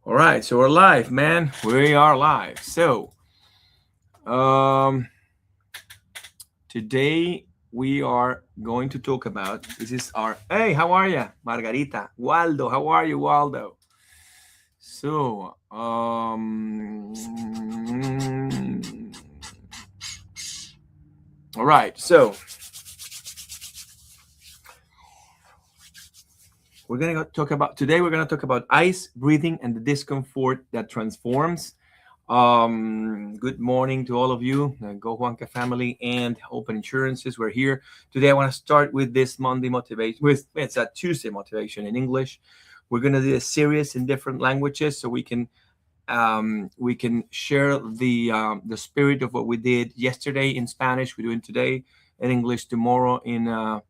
All right, so we're live, man. We are live. So, um, today we are going to talk about. This is our. Hey, how are you, Margarita? Waldo, how are you, Waldo? So, all right. So we're gonna talk about today. We're gonna talk about ice breathing and the discomfort that transforms. Good morning to all of you, Go Juanca family and Open Insurances. We're here today. I want to start with this Monday motivation. With it's a Tuesday motivation in English. We're gonna do a series in different languages so we can share the spirit of what we did yesterday in Spanish. We're doing today in English, tomorrow in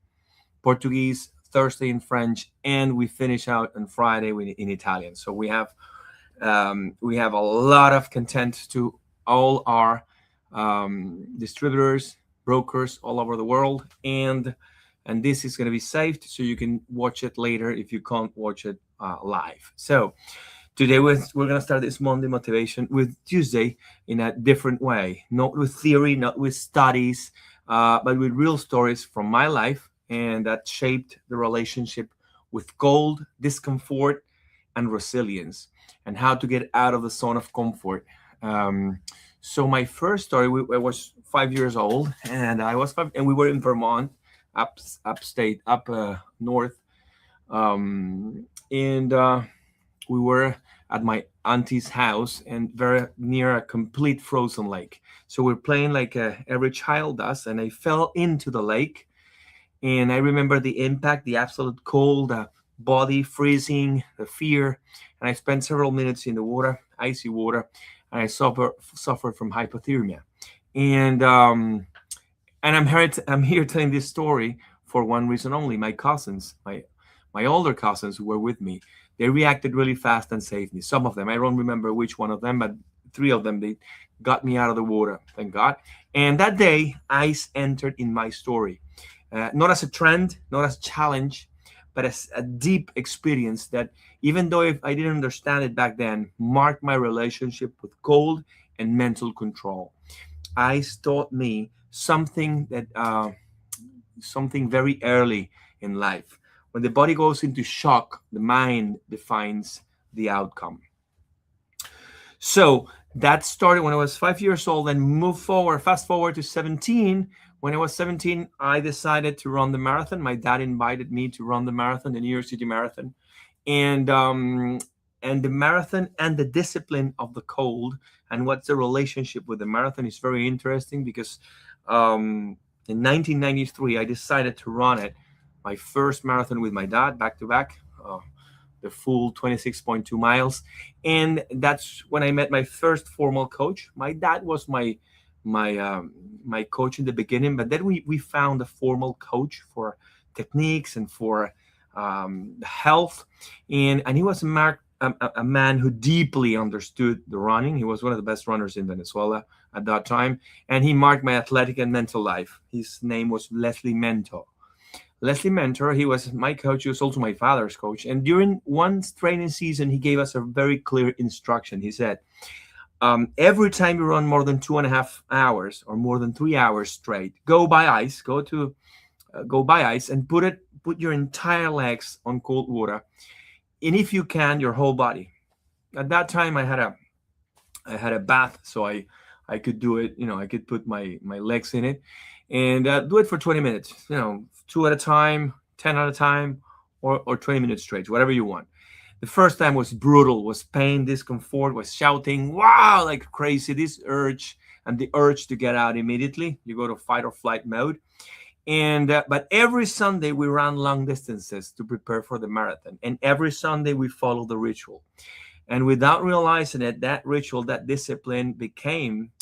Portuguese, Thursday in French, and we finish out on Friday in Italian. So we have a lot of content to all our distributors, brokers all over the world, and this is going to be saved so you can watch it later if you can't watch it live. So today we're going to start this Monday motivation with Tuesday in a different way, not with theory, not with studies, but with real stories from my life and that shaped the relationship with cold, discomfort, and resilience, and how to get out of the zone of comfort. So my first story, I was 5 years old, and I was five, and we were in Vermont, upstate, up north, and we were at my auntie's house and very near a complete frozen lake. So we're playing like every child does, and I fell into the lake. And I remember the impact, the absolute cold, body freezing, the fear. And I spent several minutes in the water, icy water, and I suffered from hypothermia. And I'm here telling this story for one reason only. My cousins, my older cousins who were with me, they reacted really fast and saved me. Some of them, I don't remember which one of them, but three of them, they got me out of the water, thank God. And that day, ice entered in my story, not as a trend, not as a challenge, but as a deep experience that, even though if I didn't understand it back then, marked my relationship with cold and mental control. Ice taught me something very early in life. When the body goes into shock, the mind defines the outcome. So that started when I was 5 years old and fast forward to 17. When I was 17, I decided to run the marathon. My dad invited me to run the marathon, the New York City Marathon. And the marathon and the discipline of the cold and what's the relationship with the marathon is very interesting because in 1993, I decided to run it, my first marathon with my dad, back to back. The full 26.2 miles, and that's when I met my first formal coach. My dad was my coach in the beginning, but then we found a formal coach for techniques and for health, and he was a man who deeply understood the running. He was one of the best runners in Venezuela at that time, and he marked my athletic and mental life. His name was Leslie Mentor. He was my coach. He was also my father's coach. And during one training season, he gave us a very clear instruction. He said, every time you run more than 2.5 hours or more than 3 hours straight, go by ice, go by ice and put your entire legs on cold water. And if you can, your whole body. At that time, I had a bath, so I could do it. I could put my legs in it and do it for 20 minutes. Two at a time, 10 at a time, or 20 minutes straight, whatever you want. The first time was brutal, was pain, discomfort, was shouting, wow, like crazy. This urge and the urge to get out immediately. You go to fight or flight mode. And but every Sunday we ran long distances to prepare for the marathon. And every Sunday we followed the ritual. And without realizing it, that ritual, that discipline became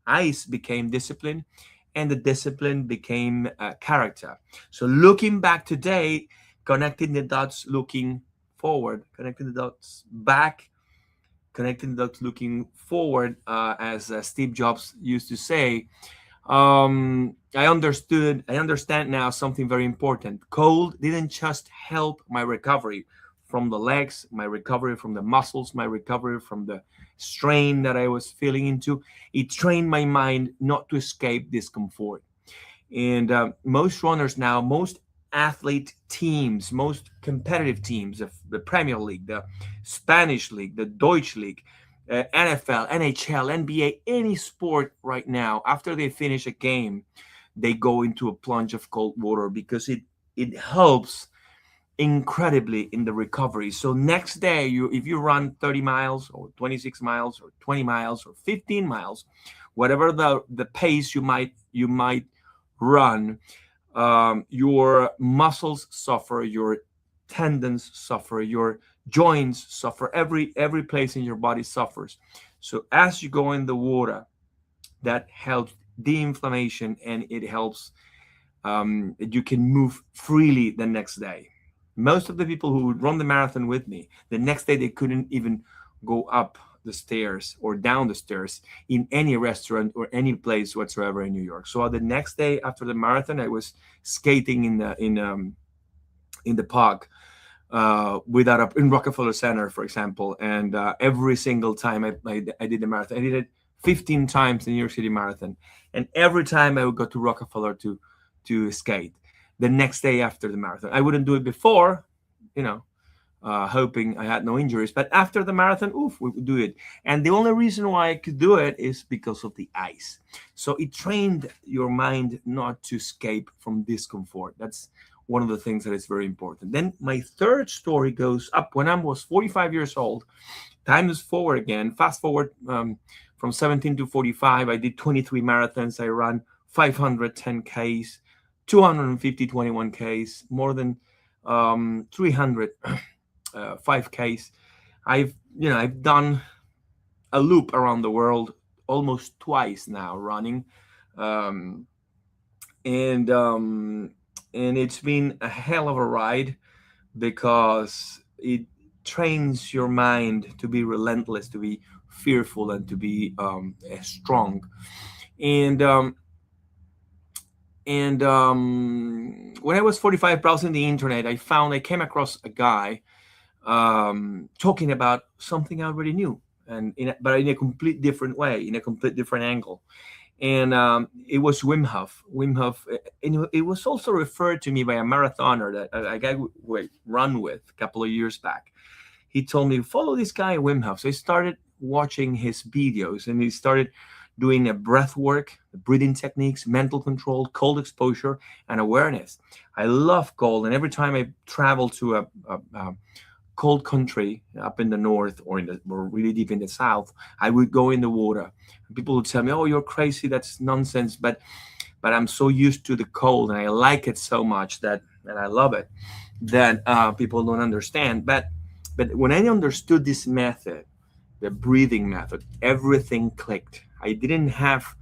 ice, became discipline, and the discipline became character. So looking back today, connecting the dots, looking forward, connecting the dots back, connecting the dots looking forward, as Steve Jobs used to say. I understand now something very important. Cold didn't just help my recovery from the legs, my recovery from the muscles, my recovery from the strain that I was feeling into. It trained my mind not to escape discomfort. And most runners now, most athlete teams, most competitive teams of the Premier League, the Spanish League, the Deutsche League, NFL, NHL, NBA, any sport right now, after they finish a game, they go into a plunge of cold water because it helps incredibly in the recovery. So next day, if you run 30 miles or 26 miles or 20 miles or 15 miles, whatever the pace you might run, your muscles suffer, your tendons suffer, your joints suffer, every place in your body suffers. So as you go in the water, that helps de-inflammation, and it helps you can move freely the next day. Most of the people who would run the marathon with me, the next day they couldn't even go up the stairs or down the stairs in any restaurant or any place whatsoever in New York. So the next day after the marathon, I was skating in the park in Rockefeller Center, for example. And every single time I did the marathon, I did it 15 times in New York City Marathon, and every time I would go to Rockefeller to skate. The next day after the marathon, I wouldn't do it before, you know, hoping I had no injuries. But after the marathon, oof, we would do it. And the only reason why I could do it is because of the ice. So it trained your mind not to escape from discomfort. That's one of the things that is very important. Then my third story goes up when I was 45 years old. Time is forward again. Fast forward from 17 to 45. I did 23 marathons. I ran 510 Ks, 250 21 Ks, more than 300 5Ks. I've done a loop around the world almost twice now running, and it's been a hell of a ride because it trains your mind to be relentless, to be fearful, and to be strong. And when I was 45, browsing the internet, I came across a guy talking about something I already knew, but in a complete different way, in a complete different angle. And it was Wim Hof. Wim Hof, and it was also referred to me by a marathoner that a guy would run with a couple of years back. He told me, follow this guy, Wim Hof. So I started watching his videos, and he started doing a breath work, breathing techniques, mental control, cold exposure, and awareness. I love cold, and every time I travel to a cold country up in the north or really deep in the south, I would go in the water. People would tell me, "Oh, you're crazy. That's nonsense." But I'm so used to the cold, and I like it so much that I love it, that people don't understand. But when I understood this method, the breathing method, everything clicked. I didn't have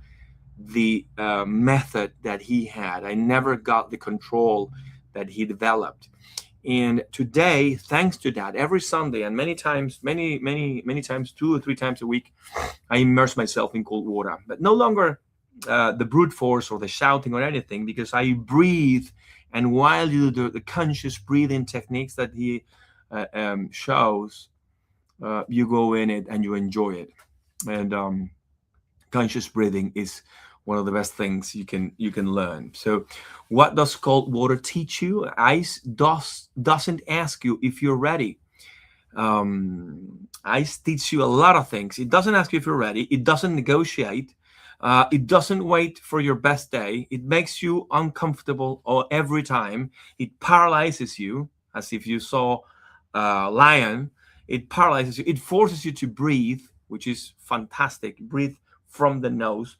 the method that he had. I never got the control that he developed. And today, thanks to that, every Sunday and many times, many times, 2 or 3 times a week, I immerse myself in cold water. But no longer the brute force or the shouting or anything, because I breathe. And while you do the conscious breathing techniques that he shows, you go in it and you enjoy it. And conscious breathing is one of the best things you can learn. So what does cold water teach you? Ice doesn't ask you if you're ready. Ice teaches you a lot of things. It doesn't ask you if you're ready. It doesn't negotiate. It doesn't wait for your best day. It makes you uncomfortable every time. It paralyzes you, as if you saw a lion. It paralyzes you. It forces you to breathe, which is fantastic. Breathe from the nose,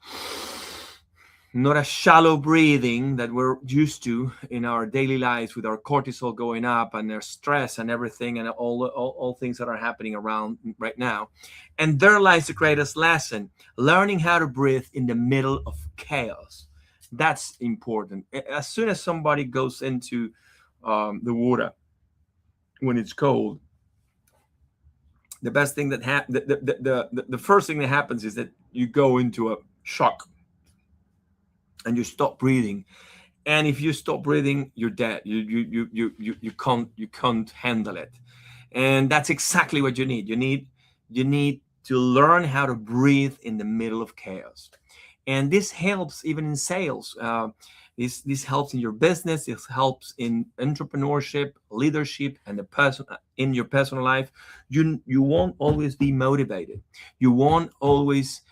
not a shallow breathing that we're used to in our daily lives, with our cortisol going up and our stress and everything, and all things that are happening around right now. And there lies the greatest lesson: learning how to breathe in the middle of chaos. That's important. As soon as somebody goes into the water when it's cold, the best thing that the first thing that happens is that you go into a shock and you stop breathing. And if you stop breathing, you're dead. You can't handle it. And that's exactly what you need. You need to learn how to breathe in the middle of chaos. And this helps even in sales. This helps in your business. This helps in entrepreneurship, leadership, and the person in your personal life. You won't always be motivated. You won't always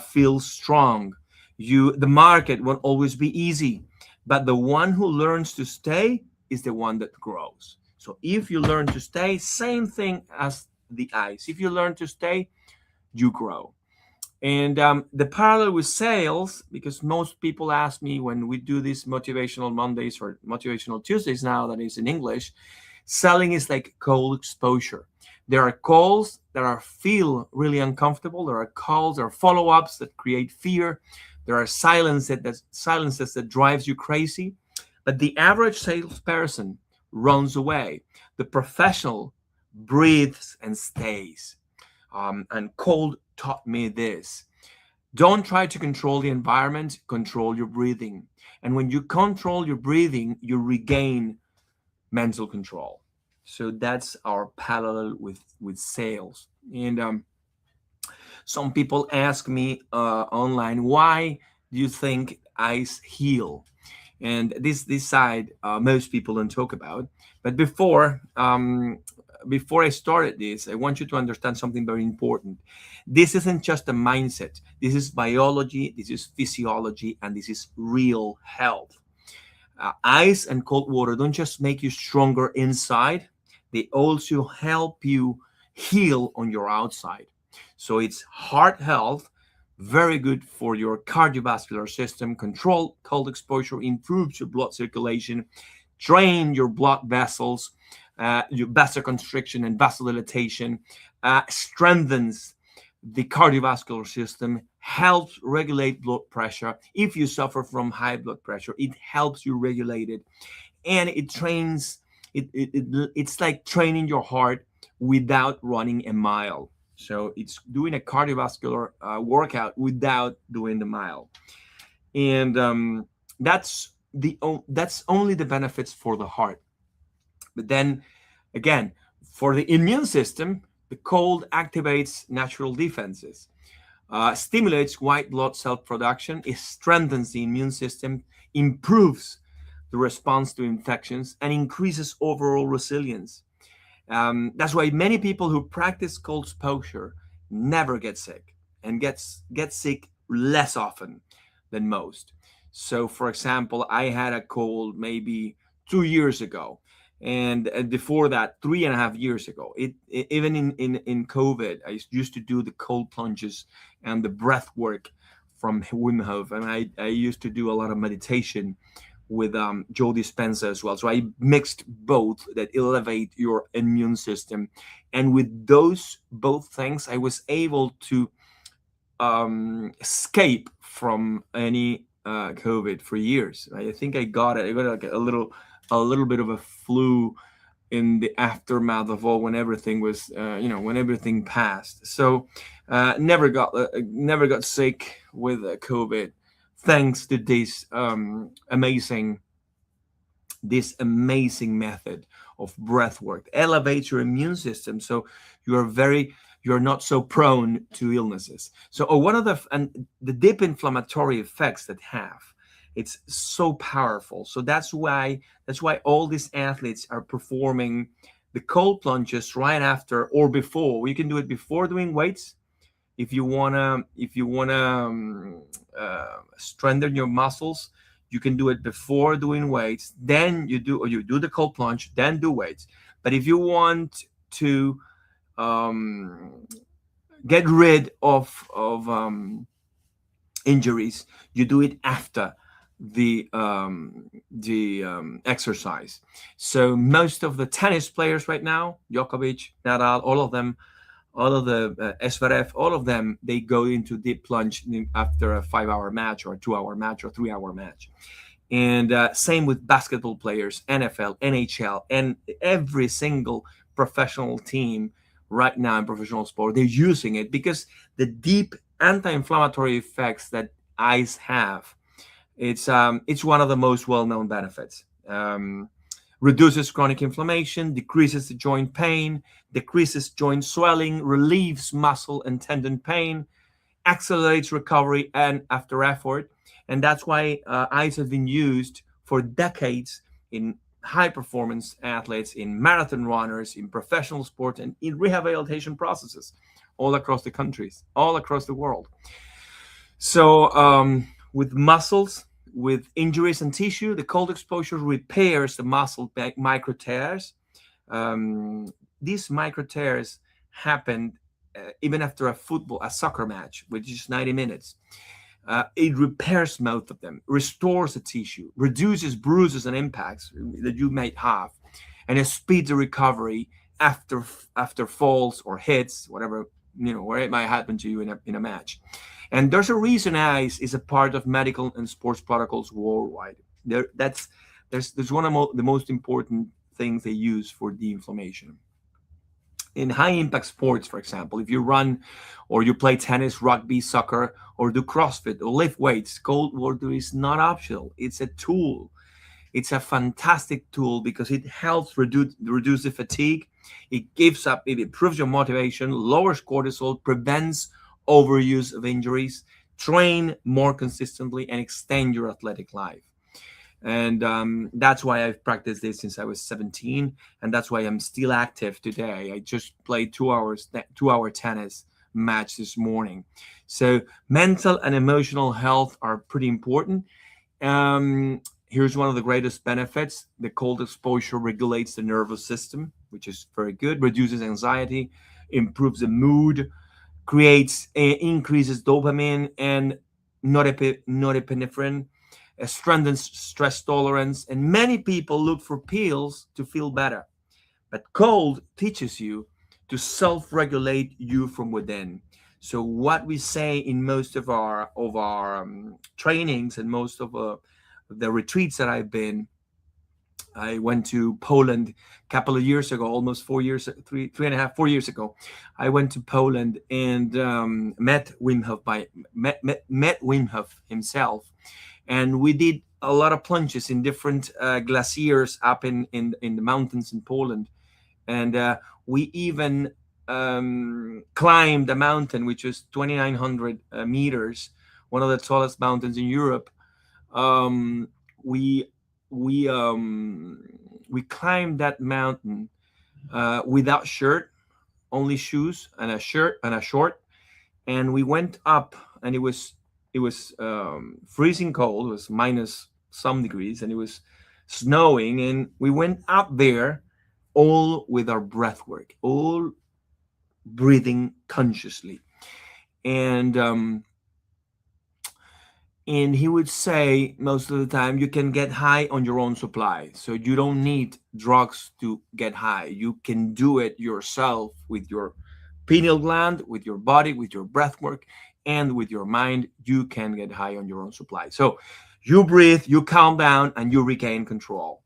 feel strong. The market won't always be easy, but the one who learns to stay is the one that grows. So if you learn to stay, same thing as the ice. If you learn to stay, you grow. And the parallel with sales, because most people ask me when we do these motivational Mondays or motivational Tuesdays now that is in English, selling is like cold exposure. There are calls that are feel really uncomfortable. There are calls, there are follow-ups that create fear. There are silences that drives you crazy. But the average salesperson runs away. The professional breathes and stays. And cold taught me this. Don't try to control the environment, control your breathing. And when you control your breathing, you regain mental control. So that's our parallel with sales. And some people ask me online, why do you think ice heal? And this side most people don't talk about. But before I started this, I want you to understand something very important. This isn't just a mindset. This is biology, this is physiology, and this is real health. Ice and cold water don't just make you stronger inside, they also help you heal on your outside. So it's heart health, very good for your cardiovascular system. Control cold exposure improves your blood circulation, drain your blood vessels, your vasoconstriction and vasodilation, strengthens the cardiovascular system, helps regulate blood pressure. If you suffer from high blood pressure, it helps you regulate it, and it trains. It's like training your heart without running a mile. So it's doing a cardiovascular workout without doing the mile, and that's only the benefits for the heart. But then again, for the immune system, the cold activates natural defenses, stimulates white blood cell production, it strengthens the immune system, improves the response to infections, and increases overall resilience. That's why many people who practice cold exposure never get sick and get sick less often than most. So, for example, I had a cold maybe 2 years ago, and before that, 3.5 years ago. Even in COVID, I used to do the cold plunges and the breath work from Wim Hof, and I used to do a lot of meditation with Joe Dispenza as well. So I mixed both that elevate your immune system, and with those both things, I was able to escape from any COVID for years. I think I got it. I got like a little bit of a flu in the aftermath of all, when everything was when everything passed. So never got sick with COVID, thanks to this amazing method of breath work. Elevates your immune system, so you're not so prone to illnesses. So one of the deep inflammatory effects that have, it's so powerful. So that's why all these athletes are performing the cold plunges right after or before. You can do it before doing weights if you wanna strengthen your muscles. You can do it before doing weights, then you do the cold plunge, then do weights. But if you want to get rid of injuries, you do it after the exercise. So most of the tennis players right now, Djokovic, Nadal, all of them, all of the Zverev, all of them, they go into deep plunge after a 5-hour match or a 2-hour match or 3-hour match. And same with basketball players, NFL, NHL, and every single professional team right now in professional sport, they're using it because the deep anti-inflammatory effects that ice have, it's one of the most well-known benefits. reduces chronic inflammation, decreases the joint pain, decreases joint swelling, relieves muscle and tendon pain, accelerates recovery and after effort. And that's why ice has been used for decades in high performance athletes, in marathon runners, in professional sports, and in rehabilitation processes all across the countries, all across the world. So, with muscles, with injuries and tissue, the cold exposure repairs the muscle micro tears. These micro tears happen even after a soccer match, which is 90 minutes. It repairs most of them, restores the tissue, reduces bruises and impacts that you might have, and it speeds the recovery after falls or hits, whatever, where it might happen to you in a match. And there's a reason ice is a part of medical and sports protocols worldwide. There's one of the most important things they use for de-inflammation. In high impact sports, for example, if you run or you play tennis, rugby, soccer, or do CrossFit or lift weights, cold water is not optional. It's a tool. It's a fantastic tool because it helps reduce the fatigue. It improves your motivation, lowers cortisol, prevents overuse of injuries, train more consistently, and extend your athletic life. And that's why I've practiced this since I was 17, and that's why I'm still active today. I just played 2-hour tennis match this morning. So mental and emotional health are pretty important. Here's one of the greatest benefits: the cold exposure regulates the nervous system, which is very good, reduces anxiety, improves the mood, increases dopamine and norepinephrine, strengthens stress tolerance, and many people look for pills to feel better. But cold teaches you to self-regulate you from within. So what we say in most of our trainings and most of the retreats that I've been, I went to Poland a couple of years ago, almost 4 years, 4 years ago. I went to Poland and met Wim Hof himself. And we did a lot of plunges in different glaciers up in the mountains in Poland. And we even climbed a mountain, which was 2,900 meters, one of the tallest mountains in Europe. We climbed that mountain without shirt, only shoes and a shirt and a short. And we went up, and it was freezing cold. It was minus some degrees, and it was snowing. And we went up there all with our breath work, all breathing consciously. And he would say most of the time, you can get high on your own supply. So you don't need drugs to get high. You can do it yourself with your pineal gland, with your body, with your breath work, and with your mind. You can get high on your own supply. So you breathe, you calm down, and you regain control.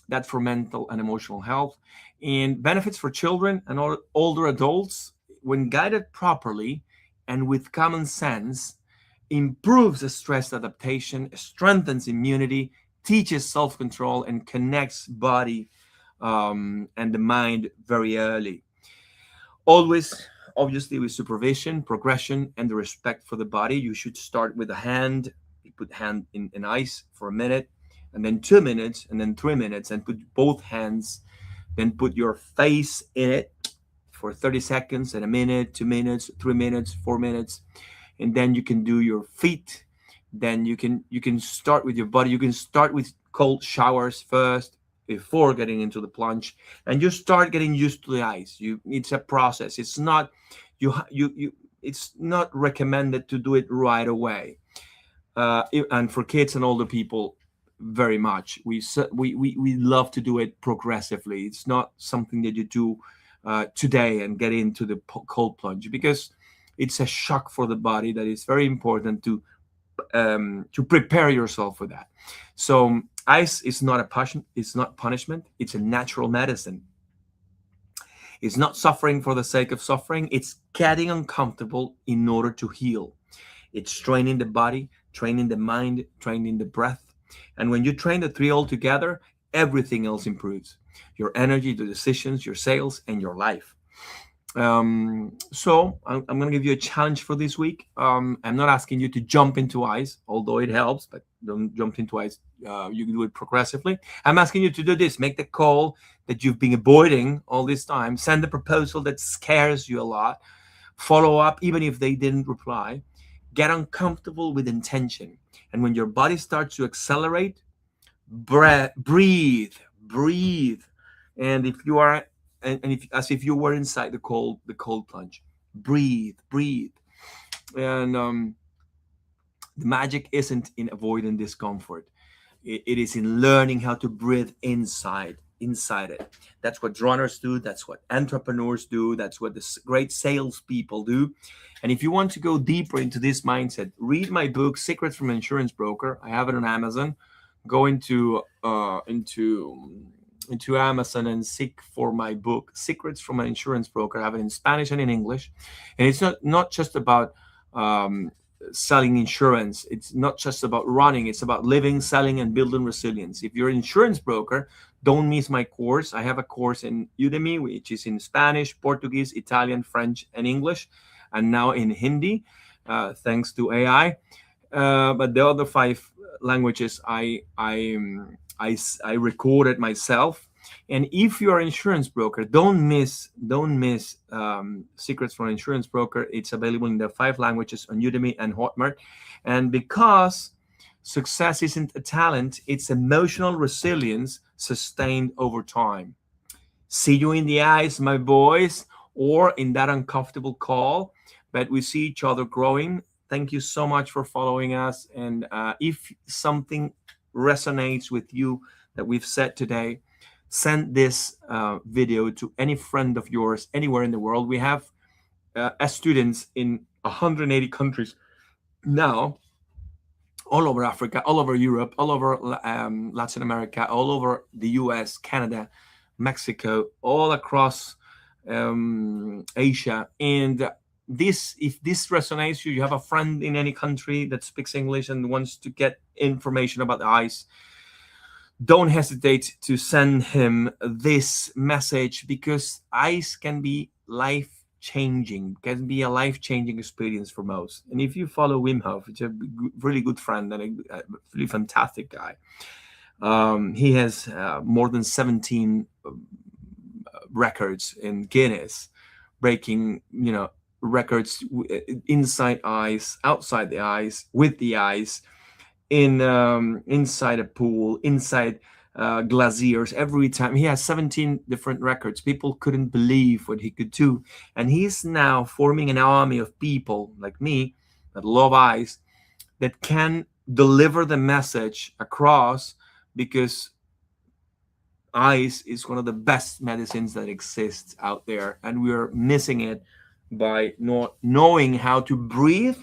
That's for mental and emotional health. And benefits for children and older adults, when guided properly and with common sense, improves the stress adaptation, strengthens immunity, teaches self-control, and connects body and the mind very early. Always, obviously, with supervision, progression, and the respect for the body. You should start with a hand. You put hand in ice for a minute, and then 2 minutes, and then 3 minutes, and put both hands. Then put your face in it for 30 seconds, and a minute, 2 minutes, 3 minutes, 4 minutes. And then you can do your feet. Then you can start with your body. You can start with cold showers first before getting into the plunge, and you start getting used to the ice. It's a process. It's not it's not recommended to do it right away. And for kids and older people, very much. We love to do it progressively. It's not something that you do today and get into the cold plunge, because it's a shock for the body that is very important to prepare yourself for that. So ice is not it's not punishment. It's a natural medicine. It's not suffering for the sake of suffering. It's getting uncomfortable in order to heal. It's training the body, training the mind, training the breath, And when you train the three all together, everything else improves: your energy, the decisions, your sales, and your life. So I'm going to give you a challenge for this week. I'm not asking you to jump into ice, although it helps, but don't jump into ice. You can do it progressively. I'm asking you to do this: make the call that you've been avoiding all this time, send the proposal that scares you a lot, follow up even if they didn't reply, get uncomfortable with intention. And when your body starts to accelerate, breathe, breathe. And if you are, and if, as if you were inside the cold plunge, breathe, breathe. And the magic isn't in avoiding discomfort. It is in learning how to breathe inside it. That's what runners do. That's what entrepreneurs do. That's what the great salespeople do. And if you want to go deeper into this mindset, read my book, Secrets from an Insurance Broker. I have it on Amazon. Go into Amazon and seek for my book, Secrets from an Insurance Broker. I have it in Spanish and in English. And it's not just about selling insurance. It's not just about running. It's about living, selling, and building resilience. If you're an insurance broker, don't miss my course. I have a course in Udemy, which is in Spanish, Portuguese, Italian, French, and English, and now in Hindi, thanks to AI. But the other 5 languages I recorded myself. And if you're an insurance broker, don't miss Secrets from an Insurance Broker. It's available in the 5 languages on Udemy and Hotmart. And because success isn't a talent, it's emotional resilience sustained over time. See you in the eyes, my boys, or in that uncomfortable call, but we see each other growing. Thank you so much for following us. And if something resonates with you that we've said today, send this video to any friend of yours anywhere in the world. We have as students in 180 countries now, all over Africa, all over Europe, all over Latin America, all over the US, Canada, Mexico, all across Asia. And if this resonates you have a friend in any country that speaks English and wants to get information about the ice, don't hesitate to send him this message, because ice can be life-changing, can be a life-changing experience for most. And if you follow Wim Hof, it's a really good friend and a really fantastic guy. He has more than 17 records in Guinness, breaking, records inside ice, outside the ice, with the ice, inside a pool, inside glaciers. Every time he has 17 different records. People couldn't believe what he could do, and he's now forming an army of people like me that love ice, that can deliver the message across, because ice is one of the best medicines that exists out there, and we're missing it by not knowing how to breathe.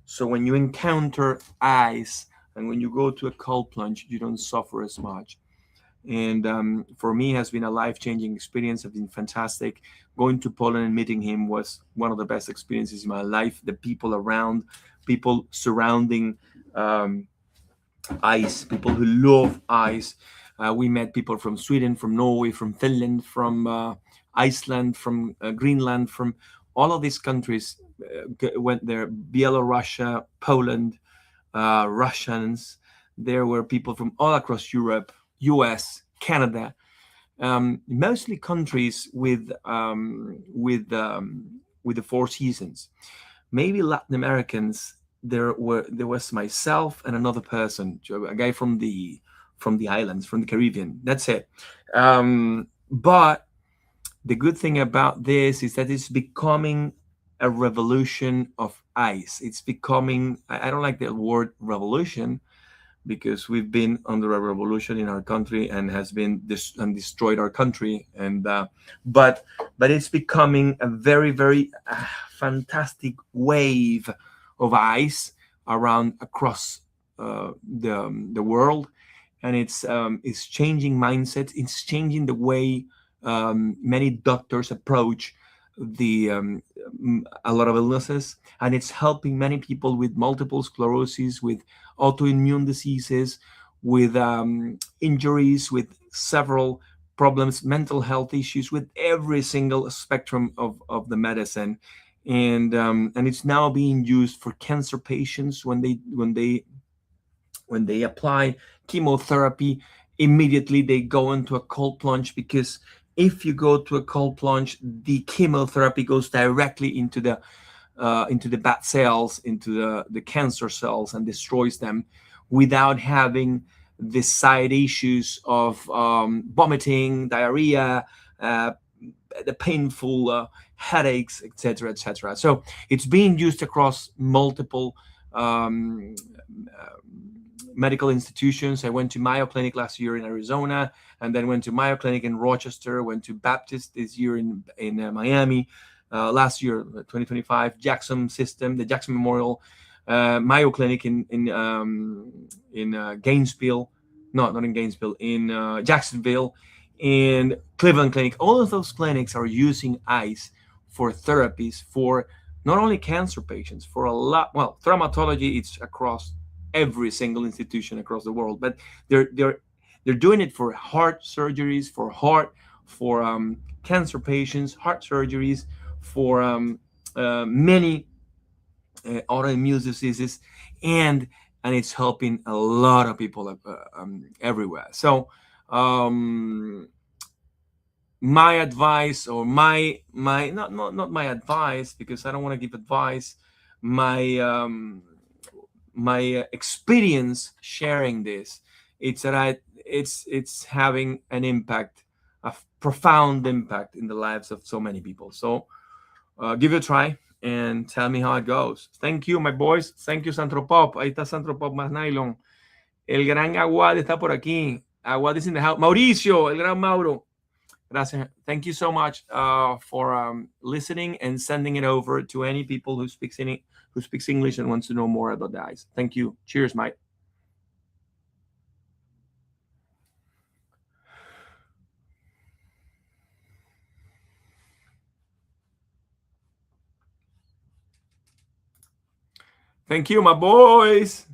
So when you encounter ice and when you go to a cold plunge, you don't suffer as much. And for me, it has been a life-changing experience. It's been fantastic. Going to Poland and meeting him was one of the best experiences in my life. The people around, people surrounding ice, people who love ice. We met people from Sweden, from Norway, from Finland, from Iceland, from Greenland, from all of these countries. Went there. Belarus, Poland, Russians. There were people from all across Europe, US, Canada, mostly countries with the 4 seasons. Maybe Latin Americans. There was myself and another person, a guy from the islands, from the Caribbean. That's it. But the good thing about this is that it's becoming a revolution of ice. It's becoming, I don't like the word revolution, because we've been under a revolution in our country and has been destroyed our country. And but it's becoming a very, very fantastic wave of ice across the world. And it's changing mindsets. It's changing the way many doctors approach a lot of illnesses, and it's helping many people with multiple sclerosis, with autoimmune diseases, with injuries, with several problems, mental health issues, with every single spectrum of the medicine. And it's now being used for cancer patients when they apply chemotherapy. Immediately they go into a cold plunge, because if you go to a cold plunge, the chemotherapy goes directly into the bad cells, into the cancer cells, and destroys them without having the side issues of vomiting, diarrhea, uh, the painful headaches, etc., etc. So it's being used across multiple um, uh, medical institutions. I went to Mayo Clinic last year in Arizona, and then went to Mayo Clinic in Rochester. Went to Baptist this year in Miami. Last year, 2025, Jackson System, the Jackson Memorial, Mayo Clinic in Gainesville, no, not in Gainesville, in Jacksonville, and Cleveland Clinic. All of those clinics are using ice for therapies for not only cancer patients, for a lot. Well, traumatology, it's across every single institution across the world, but they're doing it for heart surgeries, for cancer patients, heart surgeries, for many autoimmune diseases, and it's helping a lot of people everywhere. So um, my advice, or my not my advice, because I don't want to give advice, my experience sharing this, it's that it's having an impact, a profound impact in the lives of so many people. So give it a try and tell me how it goes. Thank you, my boys. Thank you, Santropop. Ahí está Santropop más nylon. El gran Aguad está por aquí. Aguad is in the house. Mauricio, el gran Mauro. Gracias. Thank you so much for listening and sending it over to any people who speaks English and wants to know more about the ice. Thank you. Cheers, mate. Thank you, my boys.